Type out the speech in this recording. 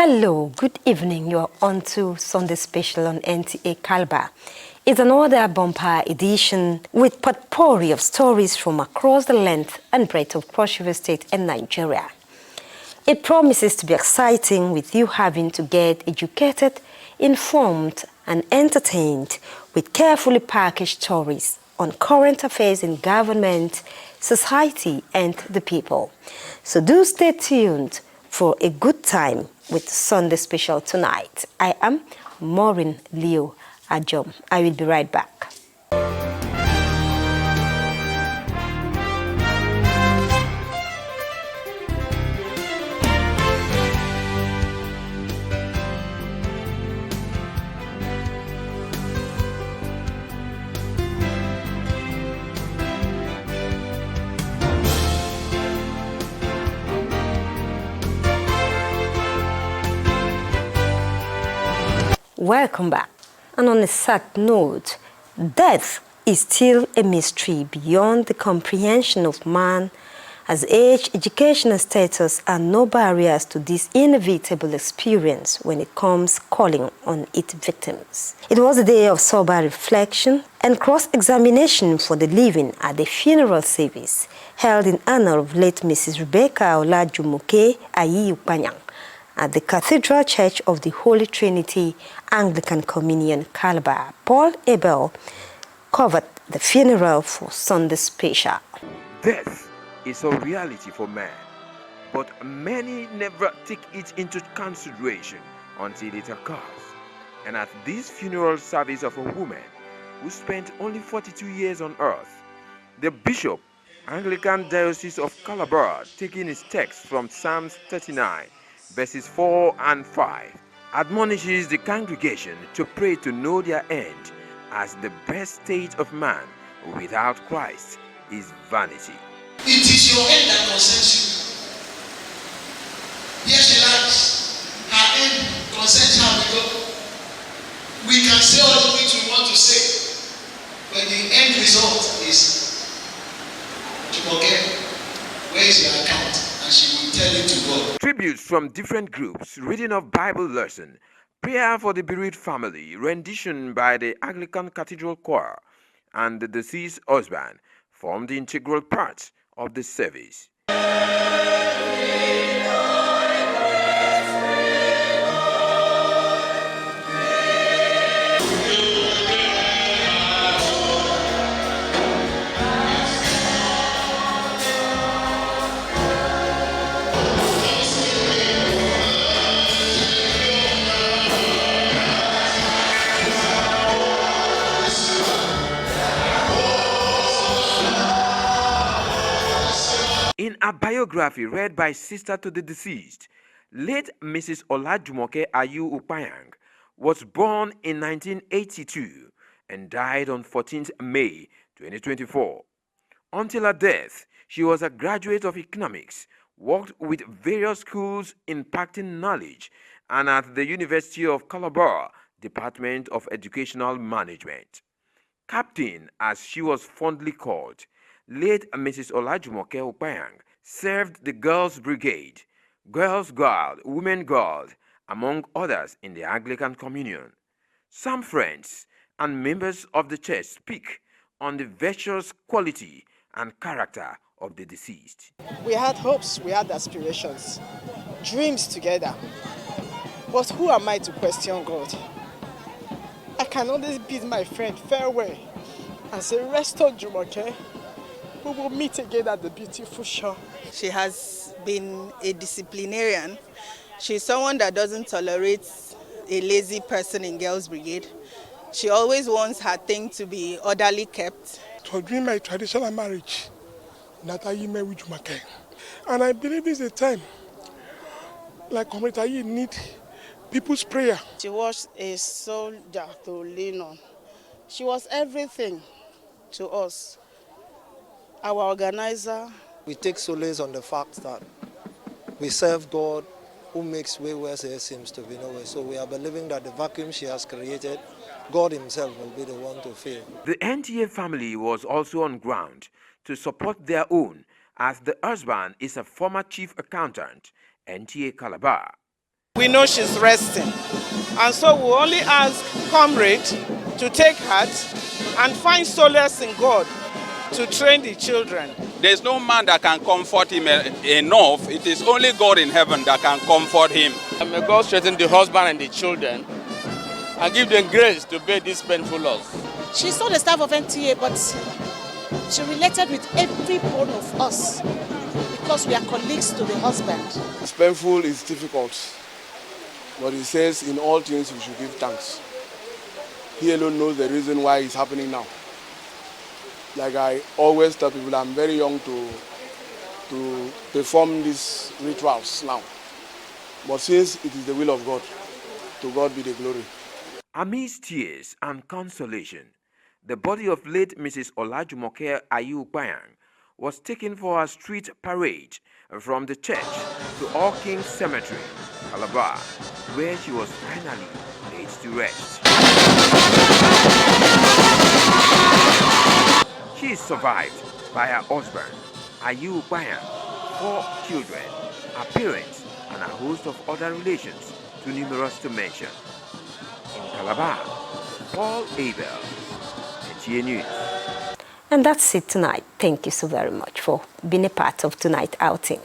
Hello, good evening. You are on to Sunday Special on Nta Calabar. It's another bumper edition with potpourri of stories from across the length and breadth of Cross River State and Nigeria. It promises to be exciting, with you having to get educated, informed, and entertained with carefully packaged stories on current affairs in government, society, and the people. So do stay tuned for a good time with Sunday Special tonight. I am Maureen Leo Ajom. I will be right back. Welcome back. And on a sad note, death is still a mystery beyond the comprehension of man, as age, education, and status are no barriers to this inevitable experience when it comes calling on its victims. It was a day of sober reflection and cross-examination for the living at the funeral service held in honor of late Mrs. Rebecca Olajumoke Ayi at the Cathedral Church of the Holy Trinity Anglican Communion, Calabar. Paul Abel covered the funeral for Sunday Special. Death is a reality for man, but many never take it into consideration until it occurs. And at this funeral service of a woman who spent only 42 years on earth, the Bishop, Anglican Diocese of Calabar, taking his text from Psalms 39, verses 4 and 5, admonishes the congregation to pray to know their end, as the best state of man without Christ is vanity. It is your end that concerns you. Here she lies. Her end concerns how we go. We can say all the things we want to say, but the end result is to forget where is your account. And she will tell you to go. Tributes from different groups, reading of Bible lesson, prayer for the bereaved family, rendition by the Anglican Cathedral Choir, and the deceased husband formed the integral part of the service. In a biography read by sister to the deceased, late Mrs. Olajumoke Ayi was born in 1982 and died on 14th May 2024. Until her death, she was a graduate of economics, worked with various schools impacting knowledge, and at the University of Calabar, Department of Educational Management. Captain, as she was fondly called, late Mrs. Olajumoke Opayang served the Girls' Brigade, Girls' Guard, Women Guard, among others in the Anglican Communion. Some friends and members of the church speak on the virtuous quality and character of the deceased. We had hopes, we had aspirations, dreams together. But who am I to question God? I can only bid my friend farewell and say, rest on Jumoke. We will meet again at the beautiful shore. She has been a disciplinarian. She's someone that doesn't tolerate a lazy person in Girls' Brigade. She always wants her thing to be orderly kept. So during my traditional marriage, Natayi met with Jumoke. And I believe this is a time, like Community need people's prayer. She was a soldier to lean on. She was everything to us. Our organizer. We take solace on the fact that we serve God who makes way where there seems to be no way. So we are believing that the vacuum she has created, God himself will be the one to fill. The Nta family was also on ground to support their own, as the husband is a former chief accountant, Nta Calabar. We know she's resting. And so we only ask Comrade to take heart and find solace in God to train the children. There's no man that can comfort him enough. It is only God in heaven that can comfort him. And may God strengthen the husband and the children and give them grace to bear this painful loss. She's not the staff of NTA, but she related with every one of us because we are colleagues to the husband. It's painful, it's difficult, but it says in all things we should give thanks. He alone knows the reason why it's happening now. Like I always tell people, I'm very young to perform these rituals now. But since it is the will of God, to God be the glory. Amidst tears and consolation, the body of late Mrs. Olajumoke Ayu Upayang was taken for a street parade from the church to All Kings Cemetery, Calabar, where she was finally laid to rest. She is survived by her husband, Ayu Upayang, 4 children, her parents, and a host of other relations, too numerous to mention. In Calabar, Paul Abel, Nta News. And that's it tonight. Thank you so very much for being a part of tonight's outing.